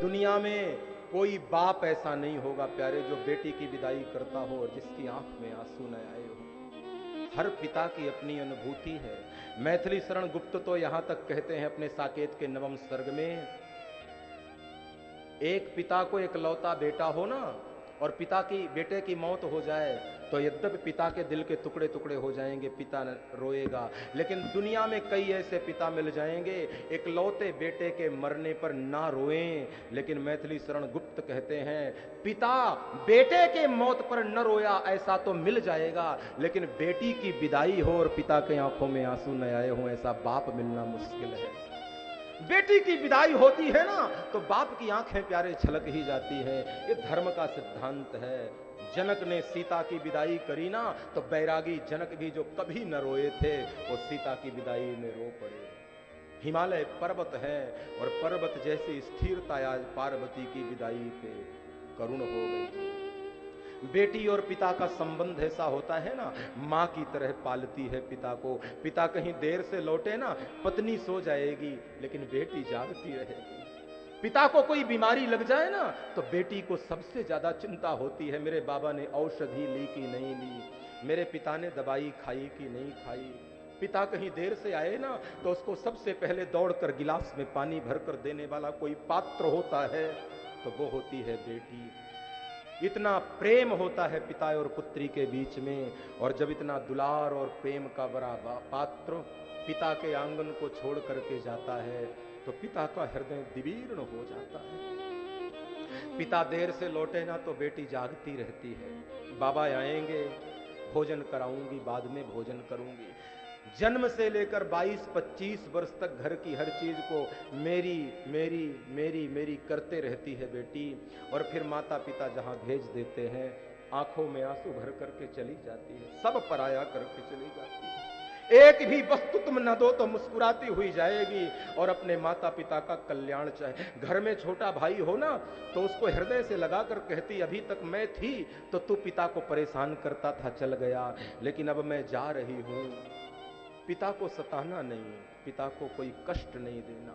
दुनिया में कोई बाप ऐसा नहीं होगा प्यारे जो बेटी की विदाई करता हो और जिसकी आंख में आंसू न आए हो। हर पिता की अपनी अनुभूति है। मैथिली शरण गुप्त तो यहां तक कहते हैं अपने साकेत के नवम सर्ग में, एक पिता को एक लौता बेटा हो ना और पिता की बेटे की मौत हो जाए तो यद्यपि पिता के दिल के टुकड़े टुकड़े हो जाएंगे, पिता रोएगा, लेकिन दुनिया में कई ऐसे पिता मिल जाएंगे एक लौते बेटे के मरने पर ना रोएं। लेकिन मैथिली शरण गुप्त कहते हैं पिता बेटे के मौत पर न रोया ऐसा तो मिल जाएगा, लेकिन बेटी की विदाई हो और पिता के आंखों में आंसू न आए हो ऐसा बाप मिलना मुश्किल है। बेटी की विदाई होती है ना तो बाप की आंखें प्यारे छलक ही जाती है। ये धर्म का सिद्धांत है। जनक ने सीता की विदाई करी ना तो बैरागी जनक भी जो कभी न रोए थे वो सीता की विदाई में रो पड़े। हिमालय पर्वत है और पर्वत जैसी स्थिरता आज पार्वती की विदाई पे करुण हो गई। बेटी और पिता का संबंध ऐसा होता है ना, मां की तरह पालती है पिता को। पिता कहीं देर से लौटे ना, पत्नी सो जाएगी लेकिन बेटी जागती रहेगी। पिता को कोई बीमारी लग जाए ना तो बेटी को सबसे ज्यादा चिंता होती है, मेरे बाबा ने औषधि ली कि नहीं ली, मेरे पिता ने दवाई खाई कि नहीं खाई। पिता कहीं देर से आए ना तो उसको सबसे पहले दौड़कर गिलास में पानी भरकर देने वाला कोई पात्र होता है तो वो होती है बेटी। इतना प्रेम होता है पिता और पुत्री के बीच में, और जब इतना दुलार और प्रेम का बड़ा पात्र पिता के आंगन को छोड़ करके जाता है तो पिता का हृदय विदीर्ण हो जाता है। पिता देर से लौटे ना तो बेटी जागती रहती है, बाबा आएंगे भोजन कराऊंगी, बाद में भोजन करूंगी। जन्म से लेकर 22-25 वर्ष तक घर की हर चीज को मेरी मेरी मेरी मेरी करते रहती है बेटी, और फिर माता पिता जहां भेज देते हैं आंखों में आंसू भर करके चली जाती है, सब पराया करके चली जाती है। एक भी वस्तु तुम न दो तो मुस्कुराती हुई जाएगी और अपने माता पिता का कल्याण चाहे। घर में छोटा भाई हो ना तो उसको हृदय से लगाकर कहती अभी तक मैं थी तो तू पिता को परेशान करता था, चल गया, लेकिन अब मैं जा रही हूं। पिता को सताना नहीं, पिता को कोई कष्ट नहीं देना।